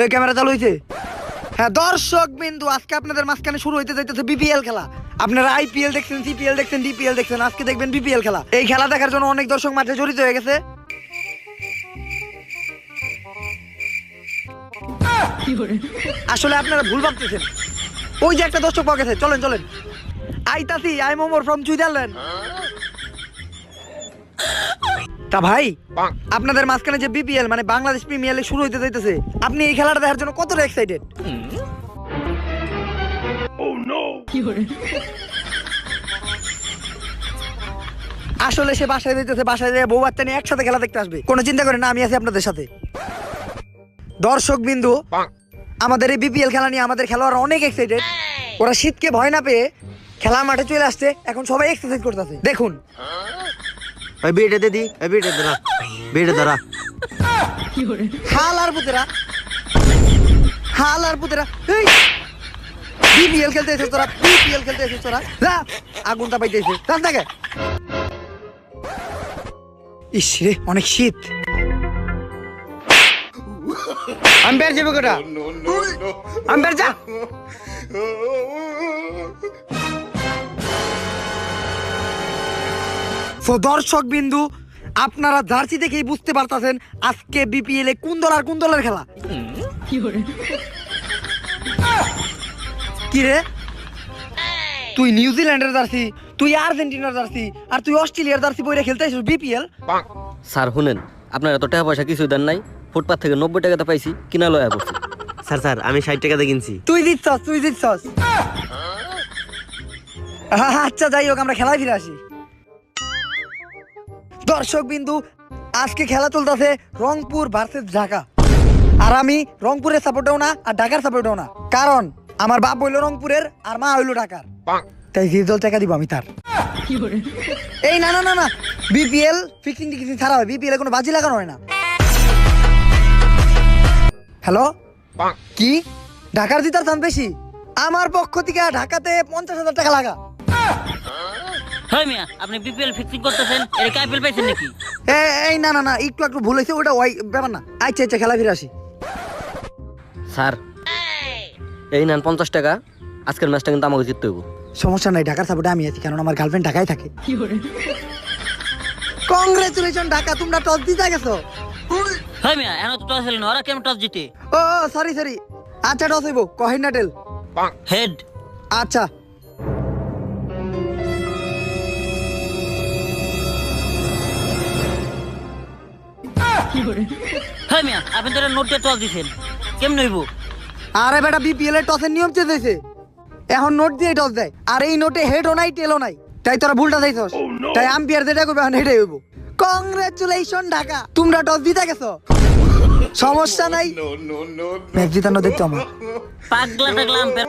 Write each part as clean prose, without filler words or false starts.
এই ক্যামেরা চালু হইছে? হ্যাঁ দর্শক বিন্দু, আজকে আপনাদের মাঝখানে শুরু হইতে যাইতেছে বিপিএল খেলা। আপনারা আইপিএল দেখছেন, সিপিএল দেখছেন, ডিপিএল দেখছেন, আজকে দেখবেন বিপিএল খেলা। এই খেলা দেখার জন্য অনেক দর্শক মাঠে জড়িত হয়ে গেছে। আসলে আপনারা ভুল ভাবতেছেন। ওই যে একটা দর্শক পাওয়া গেছে, চলেন চলেন। আইতাছি, আই মোমোর ফ্রম সুইজারল্যান্ড। তা ভাই, আপনাদের মাঝখানে যে বিপিএল মানে বাংলাদেশ প্রিমিয়ার লিগ শুরু হইতে যাইতেছে, আপনি এই খেলাটা দেখার জন্য কতটা এক্সাইটেড? আসলে সে বাসায় যাইতেছে, বাসায় যেয়ে বউ বাচ্চা নিয়ে একসাথে খেলা দেখতে আসবে। কোনো চিন্তা করেন না, আমি আছি আপনাদের সাথে। দর্শক বিন্দু, আমাদের এই বিপিএল খেলা নিয়ে আমাদের খেলোয়াড়রা অনেক এক্সাইটেড। ওরা শীতকে ভয় না পেয়ে খেলার মাঠে চলে আসছে। এখন সবাই এক্সারসাইজ করতেছে, দেখুন। ওই বিড়ে দিদি, ওই বিড়ে ধরা, বিড়ে ধরা। হাল আর পুতেরা, হাল আর পুতেরা, এই বিপিএল খেলতে এসেছিস তোরা, বিপিএল খেলতে এসেছিস তোরা। যা, আগুনটা পাইতেছে রাস্তাকে। ইস রে, অনেক শীত। আম্পায়ার যাবে কোটা, আম্পায়ার যা। দর্শক বিন্দু, আপনারা জার্সি দেখেই বুঝতে পারতেছেন আজকে বিপিএল এ কোন দল আর কোন দলের খেলা। কি রে, তুই নিউজিল্যান্ডের জার্সি, তুই আর্জেন্টিনার জার্সি, আর তুই অস্ট্রেলিয়ার জার্সি পরে খেলতে আসিস বিপিএল? স্যার শুনেন, আপনারা এত টাকা পয়সা কিছু দেন নাই। ফুটপাথ থেকে 90 টাকাতে পাইছি, কিনা লয়া বসছি। স্যার স্যার, আমি 60 টাকাতে কিনছি। তুই জিতছস, তুই জিতছস। আচ্ছা যাই হোক, আমরা খেলায় ফিরে আসি। দর্শক বিন্দু, আজকে খেলা চলতেছে রংপুর ভার্সেস ঢাকা। আর আমি রংপুরের সাপোর্টেও না আর ঢাকার সাপোর্টেও না, কারণ আমার বাপ হইলো রংপুরের আর মা হইলো ঢাকার। তাই যে দল টাকা দিব আমি তার। এই না না না না, বিপিএল ফিক্সিং টিক্সিং ছাড়া হয়, বিপিএল এ কোনো বাজি লাগানো হয় না। হ্যালো, কি ঢাকার জিতার চান বেশি? আমার পক্ষ থেকে ঢাকাতে 50,000 টাকা লাগা। হয় মিয়া, আপনি বিপিএল ফিক্সিং করতেছেন, এর কি আইপিএল পাইছেন নাকি? এই না না না, একটু ভুল হয়েছে, ওটা ওই ব্যাপার না। আচ্ছা আচ্ছা, খেলা ফিরে আসি। স্যার এই নেন 50 টাকা, আজকের ম্যাচটা কিন্তু আমাকে জিততে হইব। সমস্যা নাই, ঢাকার সাপোর্টে আমি আছি, কারণ আমার গার্লফ্রেন্ড ঢাকায় থাকে। কংগ্রেচুলেশন ঢাকা, তোমরা টস জিতে গেছো। হয় মিয়া, এখন তো টস হলো না, ওরা কেমন টস জিতে? ও সরি সরি, আচ্ছা টস হইব, কহিন না টেল। হেড। আচ্ছা, হয় মিয়া, আপনি তো নোট দিয়ে টস দিছেন, কেমন হইব? আরে বেটা, বিপিএল এর টসের নিয়ম চেঞ্জ হয়েছে, এখন নোট দিয়ে টস দেয়। আর এই নোটে হেডও নাই টেলও নাই, তাই তোরা ভুলটা চাইছস। তাই আম্পায়ার যেটা করবে এখন হেডে হইব। কংগ্রেচুলেশন ঢাকা, তোমরা টস জিতে গেছো। সমস্যা নাই, ম্যাচ জিতানো দেখতো আমার। পাগলা টাগলা আম্পায়ার।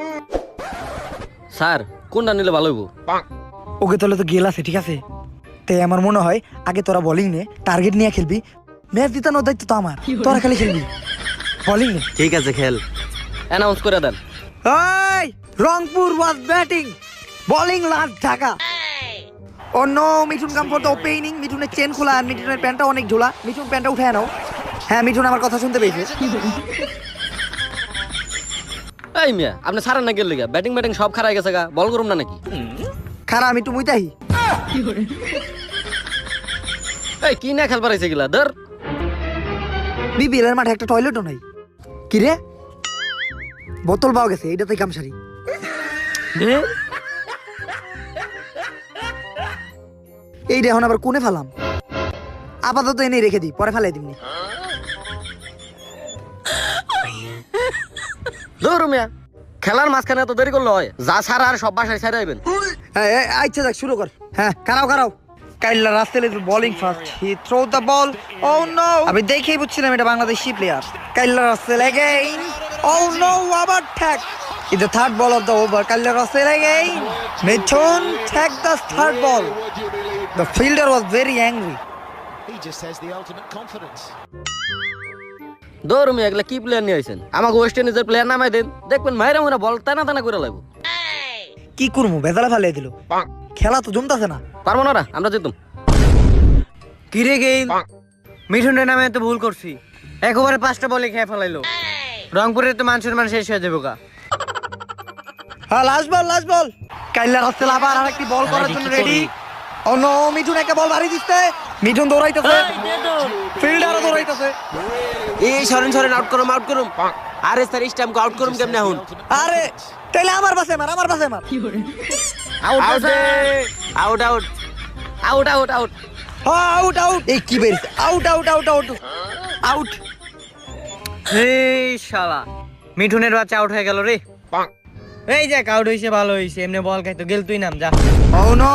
স্যার কোনটা নিলে ভালো হইব? ওকে তাহলে তো গেল আছে, ঠিক আছে। তাই আমার মনে হয় আগে তোরা বোলিং নে, টার্গেট নিয়ে খেলবি। ম্যাচ জিতানোর দায়িত্ব তো আমার, তোরা খালি খেলবি বোলিং নে। ঠিক আছে, খেল। অ্যানাউন্স করে দেন। এই Rangpur was batting, bowling last Dhaka. Oh no, Mithun come for the opening. মিঠুনের চেন খোলা আর মিঠুনের প্যান্টটা অনেক ঝোলা। মিঠুন প্যান্টটা উঠায় নাও। হ্যাঁ, মিঠুন আমার কথা শুনতে পেয়েছে। এই মিয়া, আপনি সারেন না গেল লিগা, ব্যাটিং ব্যাটিং সব খারাই গেছে গা, বল করুম না নাকি? খারা আমি একটু মুইতাহি। এই কি না খেলবার আইছে গিলা ধর। বিপিএল এর মাঠে একটা টয়লেটও নাই। কি রে, বোতল পাওয়া গেছে, এইটাতে গামছারি। এইটা এখন আবার কোনে ফেলাম? আপাতত এনে রেখে দিই, পরে ফেলাই দিমনি। ধর মিয়া, খেলার মাঝখানে এত দেরি করলে হয়? যা সারা আর সব বাসায় ছেড়ে আইবেন। আচ্ছা যাক, শুরু কর। হ্যাঁ, খারাও। Kailla Russell is bowling first, he throw the ball. Oh no, আমি দেখেই বুঝছিলাম এটা Bangladeshi player. Kailla Russell again, oh no, আবার ঠ্যাক। Is the third ball of the over. Kailla Russell again, Mithun ঠ্যাক the third ball. The fielder was very angry. He just has the ultimate confidence. ধর মিয়া, এগুলা কি প্লেয়ার নিয়ে আইছেন? আমাকে ওয়েস্ট ইন্ডিজের প্লেয়ার নামাই দেন, দেখবেন মাইরা মোরা বল টানা টানা করে লাগবো। কি করবো, বেজালে ফেলে দিল। খেলা তো জমতাছে না। পারবো না, আমরা জিতুম। কিরে গেইল, মিঠুনের নামে এত ভুল করছি, একবারে 5টা বলে খেয়ে ফেলাইলো। রংপুরের তো মান সম্মান শেষ হয়ে যাবে গা। হ্যাঁ লাস্ট বল কাইল্লা রাসেল আবার আরেকটি বল করার জন্য রেডি ও নো মিঠুন একটা বল বাড়ি দিচ্ছে মিঠুন দৌড়াইতেছে ফিল্ডারও দৌড়াইতেছে এই সরেন আউট করুম আরে স্যার স্টাম্প আউট করুম কেমনে এখন আরে তাইলে আমার পাশে মার আউট আউট এই কি বেরিস আউট এই শালা মিঠুনের বাচ্চা আউট হয়ে গেল রে। এই যে আউট হইছে ভালো হইছে, এমনি বল খাইতো গেল, তুই নাম যা। ও নো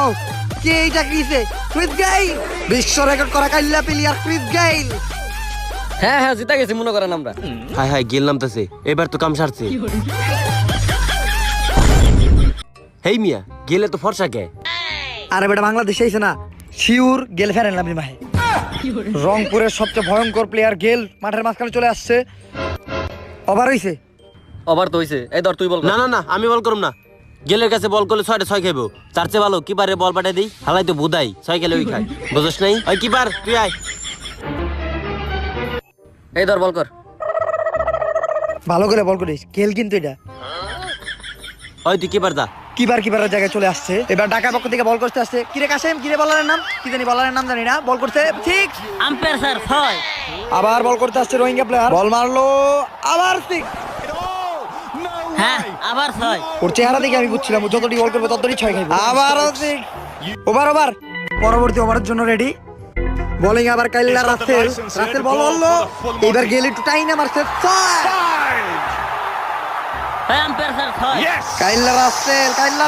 কে এইটা কিছে ক্রিস গেইল বিশ্ব রেকর্ড করা কাইল্লা প্লেয়ার ক্রিস গেইল হ্যাঁ জিতা গেছি মনে করেন আমরা। হাই গেল নামতেছে, এবার তো কাম সারছে। হেই মিয়া গেলে তো ফর্সা কে। আরে বেটা বাংলাদেশে আইছে না শিউর গেল ফেরেন লাভলি মাহে রংপুরের সবচেয়ে ভয়ঙ্কর প্লেয়ার গেল মাঠের মাঝখানে চলে আসছে। ওভার হইছে ওভার তো হইছে। এই ধর তুই বল। না আমি বল করুম না। গেলের কাছে বল করলে 6টা 6 খাইবো, তার চেয়ে ভালো কিপারে বল পাঠাই দেই, হালাই তো বুদাই 6 খেলে ওই খায়, বুঝছ নাই? ওই কিপার তুই আয়। এই ধর বল কর। ভালো করে বল করিস গেল কিন্তু এটা ওই তুই কিপার দা। কিপারের জায়গায় চলে আসছে। এবার ঢাকার পক্ষ থেকে বল করতে আসছে কিরে কাশেম, কিরে বলারের নাম কি জানি, বলারের নাম জানি না। বল করতে ঠিক আম্পায়ার স্যার 6 আবার বল করতে আসছে রোহিঙ্গা প্লেয়ার, বল মারলো আবার ঠিক। হ্যাঁ আবার 6 ওর চেহারা দেখে আমি বুঝছিলাম ও যতটি বল করবে ততটি 6 খাইবে। আবারও ঠিক ওভার পরবর্তী ওভারের জন্য রেডি। বোলিং আবার কাইল্লা রাসেল বল হলো, এবার গেল একটু টাইনা মারছে। হ্যাঁ আম্পায়ার স্যার 6 কাইল্লা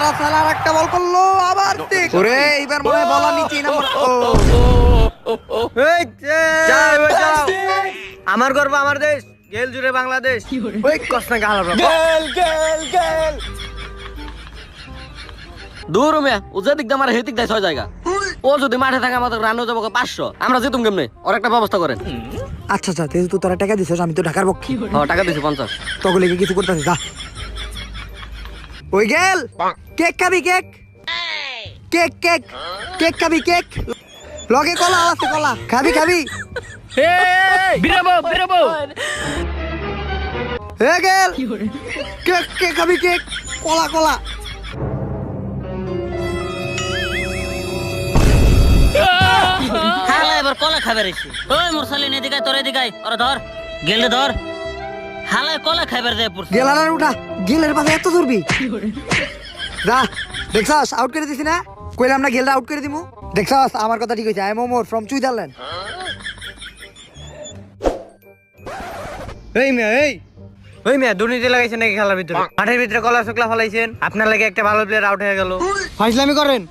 রাসেল আর একটা বল করলো আবার ঠিক। ওরে এবার মনে হয় বলা নিচে না আমার গর্ব আমার দেশ, গেল জুড়ে বাংলাদেশ। ওই কসনা গাল গেল দূর মিয়া ও যে দিক দিয়ে আমার হেতিক দেয় 6 জায়গা। ও যদি মাঠে থাকে আমাদের রান হয়ে যাবো 500। আমরা জিতুম কেমনে? ওর একটা ব্যবস্থা করেন। আচ্ছা যেহেতু তোরা টাকা দিছিস আমি তো ঢাকার পক্ষে, টাকা দিছি 50। তখন কিছু করতেছিস যা। ওই গেল কেক খাবি কেক খাবি লগে কলা আছে, কলা খাবি বিরাবো হে গেল কেক খাবি কলা হালা এবার কলা খাবে রেছি। ওই মুরসালিন এদিকে তোর এদিকে ওরা ধর গেলে ধর হালায় কলা খাইবার যায় পড়ছে। গেলার উঠা গেলের পাশে এত দূরবি যা। দেখছাস আউট করে দিছি না, কইলাম না গেলটা আউট করে দিমু। দেখছাস আমার কথা ঠিক হইছে। I am Omar from Switzerland. ওই মিয়া দুর্নীতি লাগাইছেন নাকি খেলার ভিতরে? মাঠের ভিতরে কলা শুকলা ফলাইছেন, আপনার লাগে একটা ভালো প্লেয়ার আউট হয়ে গেল। ফাইজলামি করেন।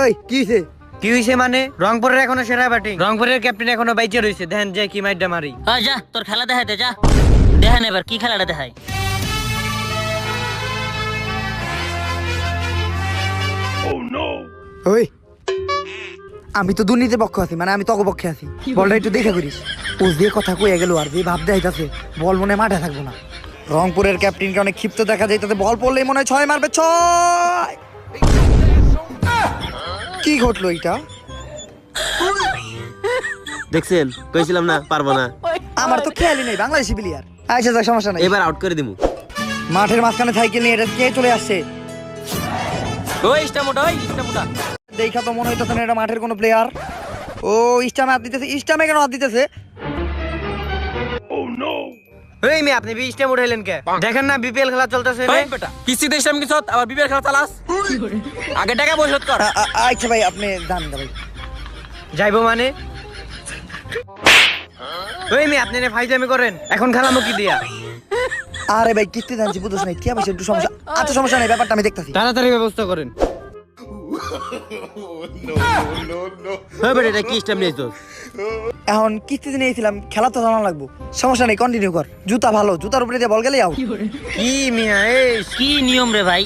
এই কি হইছে? কি হইছে মানে? রংপুরের এখনো সেরা ব্যাটিং, রংপুরের ক্যাপ্টেন এখনো বাইচে রইছে, দেখেন যে কি মাইরটা মারি। ওই যা তোর খেলা দেখাইতে যা, দেখেন এবার কি খেলাটা দেখাই। ওই আমি তো দুর্নীতির পক্ষ আছি, মানে আমি তক পক্ষে আছি। বলটা একটু দেখে করিস। ও যে কথা কইয়া গেল আর যে ভাব দেখাইতাছে বল মনে মাঠে থাকবো না। রংপুরের ক্যাপ্টেনকে অনেক ক্ষিপ্ত দেখা যাইতাছে, বল পড়লেই মনে হয় 6 মারবে 6। কি ঘটলো এটা? দেখছেন কইছিলাম না পারবো না। আমার তো খেয়ালই নেই বাংলাদেশি প্লেয়ার। আচ্ছা যাক সমস্যা নাই, এবার আউট করে দিমু। মাঠের মাঝখানে সাইকেল নিয়ে এটা কে চলে আসছে? ওই স্টামোটা দেখা তো মনে হইতেছে না এটা মাঠের কোনো প্লেয়ার। ও ইস্টামে হাত দিতেছে, ইস্টামে কেন হাত দিতেছে? ওই মেয়ে আপনি বিশটা উঠাইলেন কে? দেখেন না বিপিএল খেলা চলতেছে। কিস্তিতে ইসলাম কিছু আবার বিবের খেলা চালাস। আগে টাকা পরিশোধ কর। আচ্ছা ভাই আপনি যান ভাই। যাইবো মানে? ওই মেয়ে আপনি ফাইজলামি করেন, এখন খেলা মুখি দিয়া। আরে ভাই কিস্তি জানছি বুঝছ নাই, কি আছে একটু সমস্যা। আচ্ছা সমস্যা নাই, ব্যাপারটা আমি দেখতাছি। তাড়াতাড়ি ব্যবস্থা করেন। হ্যাঁ বেটা এটা কি স্টেপ নিয়েছস? এখন কিস্তিতে নিয়েছিলাম, খেলা তো জানা লাগবো। সমস্যা নেই, কন্টিনিউ কর। জুতা ভালো, জুতার উপরে দিয়ে বল গেলে আউট। কি মিয়া এই কি নিয়ম রে ভাই?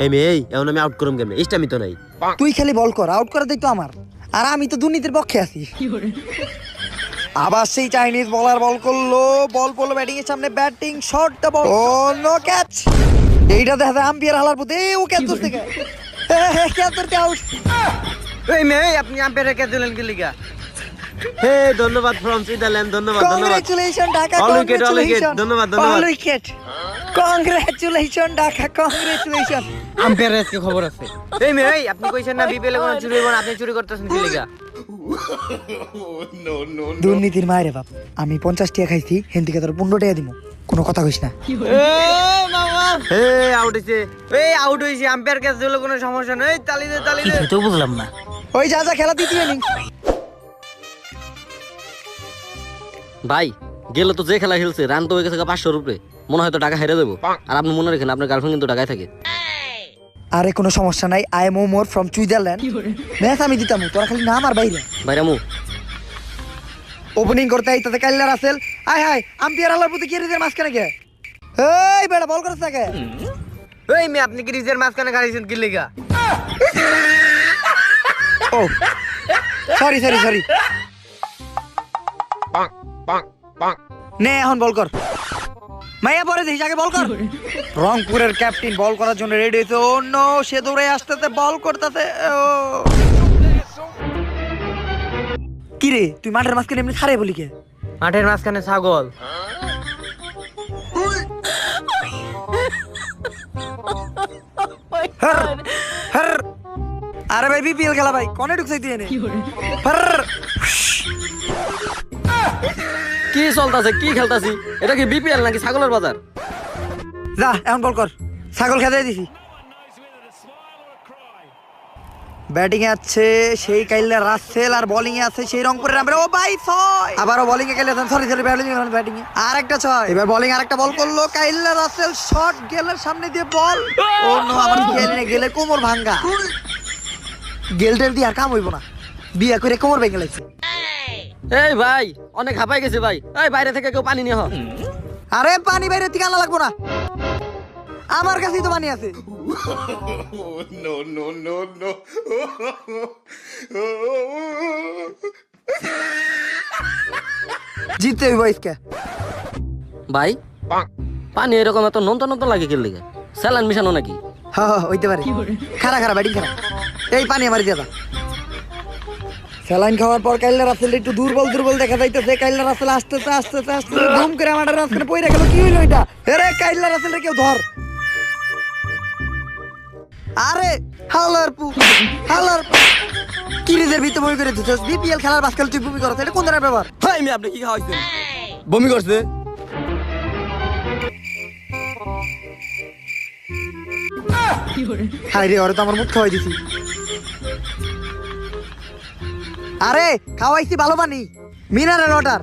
এই মেয়ে এই এখন আমি আউট করুম কেমনে? স্টেপই তো নাই। তুই খালি বল কর, আউট করে দেই তো আমার। আর আমি তো দুর্নীতির পক্ষে আছি। আবার সেই চাইনিজ বলার বল করলো, বল পড়লো ব্যাটিং এর সামনে, ব্যাটিং শট দা বল, ও নো ক্যাচ। এইটা দেখা যায় আম্পায়ার হালার প্রতি ও ক্যাচ ধরতে গে, ক্যাচ ধরতে আউট। এই মেয়ে আপনি আম্পায়ারে কে দিলেন কি লিগা? হে ধন্যবাদ ফ্রম সুইজারল্যান্ড, ধন্যবাদ ধন্যবাদ। Congratulation Dhaka, All wicket, all wicket, congratulation. ধন্যবাদ, ধন্যবাদ। All wicket, congratulation Dhaka, congratulation. আম্পায়ারের আজকে খবর আছে। এই মেয়ে, এই আপনি কইছেন না বিপিএল এ কোনো চুরি হইব না, আপনি চুরি করতেছেন কি লিগা? দুর্নীতির মায়ের বাপ, আমি 50 টাকা খাইছি, হেন থেকে তোর 15 টাকা দিমু, কোনো কথা কইস না। এই আউট হইছে, এই আউট হইছে, আম্পায়ার কাছে দিলে কোনো সমস্যা নেই। তালি দে, তালি দে। তো বুঝলাম না। ওই যা যা খেলা দিতে নিন। ভাই গেলে তো যে খেলা খেলছে রান তো হয়ে গেছে 500 উপরে, মনে হয় তো টাকা হেরে যাবো। আর আপনি মনে রাখেন আপনার গার্লফ্রেন্ড কিন্তু ঢাকায় থাকে। আরে কোনো সমস্যা নাই, I am Omar from Switzerland. Match আমি দিতাম, তোরা খালি নাম আর বাইরে। ভাইরামু ওপেনিং করতে আইতাতে কাইল্লা রাসেল। আয় হায়, আম্পায়ার আল্লাহর প্রতি কি রিজের মাঝখানে গে? এই বেটা বল করছ থাকে। এই মেয়ে, আপনি কি রিজের মাঝখানে গাড়িছেন কি লিগা? ও সরি সরি সরি। নে এখন বল কর। মাইয়া পরে দেখিস, আগে বল কর। রংপুরের ক্যাপ্টেন বল করার জন্য রেডি হয়েছে। ও নো, সে দৌড়ে আসতেছে, বল করতেছে। কি রে, তুই মাঠের মাঝখানে এমনি খারে বলি কে? মাঠের মাঝখানে ছাগল। হর, হর। আরে ভাই বিপিএল খেলা ভাই, কোনে ঢুকছাই তুই এনে? হর। কি চলতেছে, কি খেলতাছি? এটা কি বিপিএল নাকি ছাগলের বাজার? যা এখন বল কর, ছাগল খেতে দিছি। ব্যাটিং এ আছে সেই কাইল্লা রাসেল, আর বোলিং এ আছে সেই রংপুরের নাম্বার। ও ভাই 6, আবারও বোলিং এ খেলেছেন, সরি সরি ব্যাটিং এ আর একটা 6। এবার বোলিং আরেকটা বল করলো কাইল্লা রাসেল, শট গেলের সামনে দিয়ে বল। ও নো, আমার গেলে গেলে কোমর ভাঙা। গেলটার দিয়ে আর কাম হইব না, বিয়া করে কোমর ভেঙে লাগছে। এই ভাই অনেক হাঁপাই গেছে ভাই, এই বাইরে থেকে কেউ পানি নিয়ে হ। আরে পানি বাইরে থেকে আনা লাগবো না, আমার কাছেই তো পানি আছে। জিততে হইব আজকে। ভাই পানি এরকম এত নন্ত নন্ত লাগে কি লিগে? স্যালাইন মিশানো নাকি? হ্যাঁ হ্যাঁ হইতে পারে। খারা খারা ব্যাটিং খারা, এই পানি আমার দিয়ে দাও। স্যালাইন খাওয়ার পর কাইল্লা রাসেল একটু দুর্বল দুর্বল দেখা যাইতেছে। কাইল্লা রাসেল আস্তে আস্তে আস্তে আস্তে ধুম করে আমার রাস্তায় পড়ে গেল। কি হইলো এটা? আরে কাইল্লা রাসেল কেউ ধর। আরে হালার পু, হালার পু। কি রিজের ভিতরে বমি করে দিতেছ? বিপিএল খেলার বাসকাল তুই বমি করছ, এটা কোন ধরনের ব্যাপার? ভাই আমি আপনি কি খাওয়াইছেন? বমি করছে। হাই রে, ওরে তো আমার মুখ খাওয়াই দিছি। আরে খাওয়াইছি ভালো পানি, মিনারেল ওয়াটার।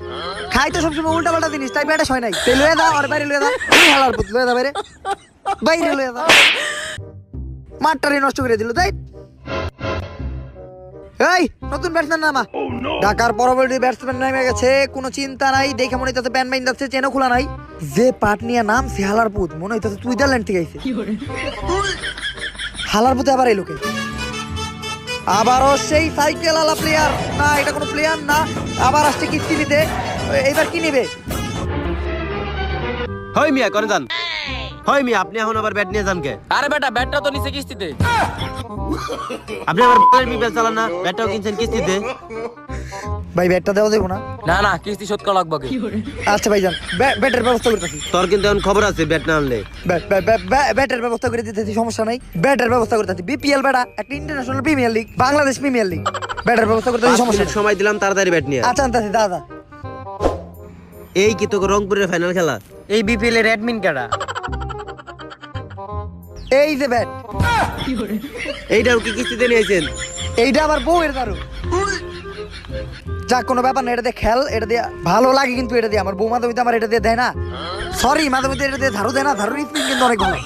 খাই তো সবসময় উল্টা পাল্টা জিনিস, তাই বেটা হয় নাই। তুই লয়ে দাও, আর বাইরে লয়ে দাও। তুই হালার পুত লয়ে দাও, বাইরে বাইরে লয়ে দাও। মাঠটারে নষ্ট করে দিল তাই। এই নতুন ব্যাটসম্যান নামা। ঢাকার পরবর্তী ব্যাটসম্যান নামে গেছে, কোনো চিন্তা নাই। দেখে মনে হইতেছে প্যান বাইন যাচ্ছে, চেনও খোলা নাই। যে পাট নিয়ে নাম সে হালার পুত, মনে হইতেছে সুইজারল্যান্ড থেকে আইছে। হালার পুতে আবার এই লোকে, আবারও সেই সাইকেল আলা প্লেয়ার না, এটা কোনো প্লেয়ার না। আবার আসছে কিস্তি নিতে, এইবার কি নেবে? হয় মিয়া করে যান, হয় মিয়া আপনি এখন আবার ব্যাট নিয়ে যান কে? আরে বেটা ব্যাটটা তো নিচে কিস্তিতে। আপনি আবার বিপিএল চালান না, ব্যাটটাও কিনছেন কিস্তিতে। ভাই ব্যাটটা দেওয়া যাবো না? না না কিস্তি শোধ করা লাগবে কি? আচ্ছা ভাই যান, ব্যাটের ব্যবস্থা করতেছি। তোর কিন্তু এখন খবর আছে ব্যাট না আনলে। ব্যাটের ব্যবস্থা করে দিতেছি, সমস্যা নাই। ব্যাটের ব্যবস্থা করতেছি। বিপিএল ব্যাটা একটা international premier league, Bangladesh premier league. ব্যাটের ব্যবস্থা করতেছি, 5 সমস্যা মিনিট নাই। সময় দিলাম, তাড়াতাড়ি ব্যাট নিয়ে আয়। আচ্ছা আনতেছি দাদা। এই কি তোকে রংপুরের ফাইনাল খেলা? এই বিপিএল এর অ্যাডমিন কারা? এই যে ব্যাট, এইটাও কি কিস্তিতে নিয়েছেন? এইটা আমার বউয়ের দারু। যাক কোনো ব্যাপার না, এটা দিয়ে খেল, এটা দিয়ে ভালো লাগে। কিন্তু এটা দিয়ে আমার বউ মাধবী আমার এটা দিয়ে দেয় না। সরি মাধবী, এটা দিয়ে ঝাড়ু দেয় না। ঝাড়ুর স্পিন কিন্তু অনেক ভালো।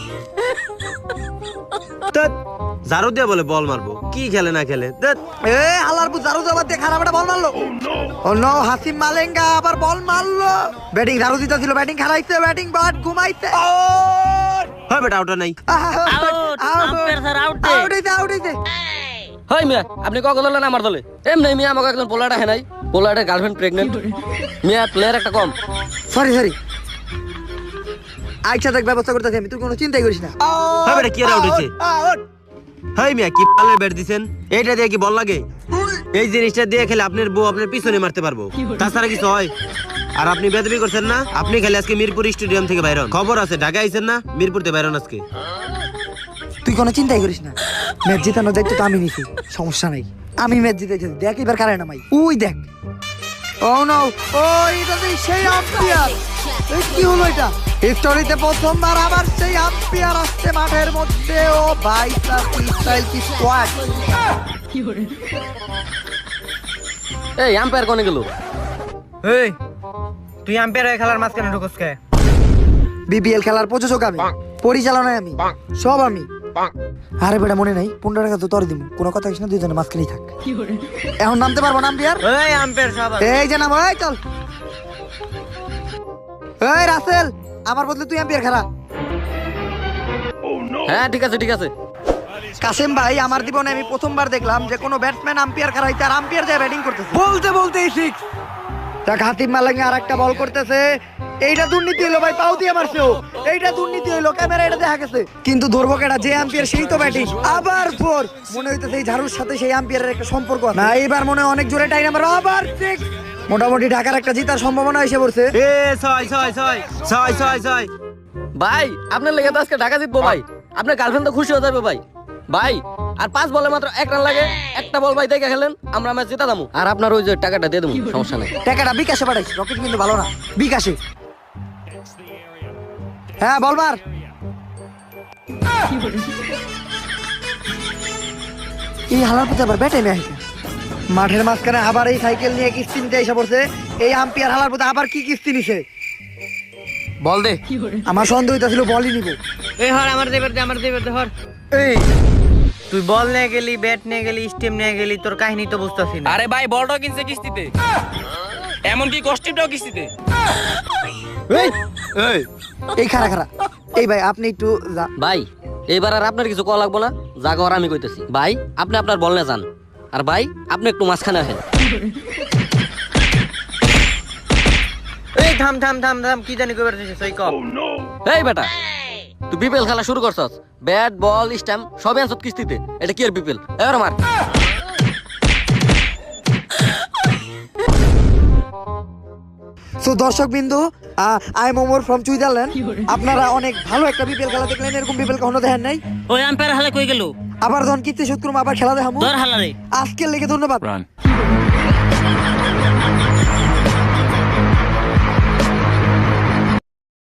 ধ্যাৎ, ঝাড়ু দিয়ে বলে বল মারবো, কি খেলে না খেলে। ধ্যাৎ। এ হালার পু ঝাড়ু দেওয়ার দিয়ে খারাপ একটা বল মারলো। ও নো, হাসিম মালেঙ্গা আবার বল মারলো। ব্যাটিং ঝাড়ু দিতে ছিল, ব্যাটিং খারাইছে, ব্যাটিং বাট ঘুমাইছে। হয় বেটা আউট নাই। আউট, আম্পায়ার স্যার আউট দে। আউট হইছে, আউট হইছে। হয় মিয়া আপনি কক দলে না আমার দলে? এমনি মিয়া আমাকে একজন পোলাটা হে নাই, পোলাটার গার্লফ্রেন্ড প্রেগনেন্ট। মিয়া প্লেয়ার একটা কম। সরি সরি, আচ্ছা দেখ ব্যবস্থা করতেছি আমি, তুই কোনো চিন্তাই করিস না। হয় বেটা কি আর আউট হয়েছে? হয় মিয়া কি পালের ব্যাট দিছেন? এইটা দিয়ে কি বল লাগে? এই জিনিসটা দিয়ে খেলে আপনার বউ আপনার পিছনে মারতে পারবো, তাছাড়া কিছু হয়? আর আপনি বেদবি করছেন না, আপনি খেলে আজকে মিরপুর স্টেডিয়াম থেকে বাইরন। খবর আছে ঢাকা আইছেন না, মিরপুরতে বাইরন আজকে। তুই কোনো চিন্তাই করিস না, ম্যাচ জিতানোর দায়িত্ব তো আমি নিছি, সমস্যা নাই। আমি ম্যাচ জিতেছি, দেখ এবার কারে নামাই। ওই দেখ, ও নো, ওই এটা তো সেই আম্পায়ার। এই কি হলো এটা? হিস্টোরিতে প্রথমবার আবার সেই আম্পায়ার আসছে মাঠের মধ্যে। ও ভাই সাব, কি স্টাইল, কি স্কোয়াড। এই আম্পায়ার কোনে গেল? এই তুই আম্পায়ার হয়ে খেলার মাঝখানে ঢুকস কে? বিপিএল খেলার প্রযোজক আমি, পরিচালনায় আমি, সব আমি। আরে বেটা মনে নাই, 15 টাকা তো তোর দিব, কোনো কথা কইস না, দুইজনে মাঝখানেই থাক। এখন নামতে পারবো না আম্পায়ার? এই আম্পায়ার সাহেব, এই যে নাম, এই চল। এই রাসেল, আমার বদলে তুই আম্পায়ার খেলা। হ্যাঁ ঠিক আছে ঠিক আছে। কাসেম ভাই, আমার জীবনে আমি প্রথমবার দেখলাম যে কোনো ব্যাটসম্যান আম্পায়ার খেলাইতে আর আম্পায়ার যায় ব্যাটিং করতেছে। বলতে বলতেই সিক্স। দেখ হাতিম মালাঙ্গি আর একটা বল করতেছে। এইটা দুর্নীতি হইলো ভাই, পাও দিয়ে মারছে ও। এইটা দুর্নীতি হইলো, ক্যামেরা এটা দেখা গেছে। কিন্তু ধরবো কেটা, যে আম্পায়ার সেই তো ব্যাটিং। আবার ফোর, মনে হইতেছে এই ঝাড়ুর সাথে সেই আম্পায়ারের একটা সম্পর্ক আছে। না এবার মনে হয় অনেক জোরে টাই নাম্বার, আবার সিক্স। মোটামুটি ঢাকার একটা জিতার সম্ভাবনা এসে পড়ছে। এ ছয় ছয় ছয় ছয় ছয় ছয়। ভাই আপনার লেগে তো আজকে ঢাকা জিতবো ভাই, আপনার গার্লফ্রেন্ড তো খুশি হয়ে যাবে ভাই। ভাই আর 5 বলে মাত্র 1 রান লাগে, একটা বল ভাই দেখে খেলেন, আমরা ম্যাচ জিতা দামু। আর আপনার ওই যে টাকাটা দিয়ে দেবো, সমস্যা নেই। টাকাটা বিকাশে পাঠাইস, রকেট কিন্তু ভালো না, বিকাশে। হ্যাঁ বলবার। এই হালার পথে আবার ব্যাটে মেয়ে মাঠের মাঝখানে আবার এই সাইকেল নিয়ে কিস্তি নিতে এসে পড়ছে। এই আম্পায়ার হালার পথে আবার কি কিস্তি নিছে? বল দে। আমার সন্দেহ ছিল বলই নিব। এই হর আমার দেবার দে, আমার দেবার দে হর। এই তুই বল নিয়ে গেলি, ব্যাট নিয়ে গেলি, স্টেম নিয়ে গেলি, তোর কাহিনী তো বুঝতেছি না। আরে ভাই বলটাও কিনছে কিস্তিতে, এমনকি কস্টিপটাও কিস্তিতে। এই খারা খারা, এই ভাই আপনি একটু ভাই এইবার আর আপনার কিছু কল লাগবো না, যা করার আমি কইতেছি। ভাই আপনি আপনার বল নিয়ে যান, আর ভাই আপনি একটু মাঝখানে আসেন। এই থাম থাম থাম থাম, কি জানি কইবার দিছিস ওই কল। এই বেটা, তুই বিপিএল খেলা শুরু করছস, ব্যাট বল স্ট্যাম্প সবই আনছত কিস্তিতে, এটা কি আর বিপিএল? এবার মার। সো দর্শক বিন্দু, I am Omar from Switzerland. আপনারা অনেক ভালো একটা বিপিএল খেলা দেখলেন, এরকম বিপিএল কখনো দেখেন নাই। ওই আম্পায়ার হালে কই গেল? আবার ধন কিতে শুট করুম, আবার খেলা দেখামু। ধর হালারে। আজকের লেগে ধন্যবাদ।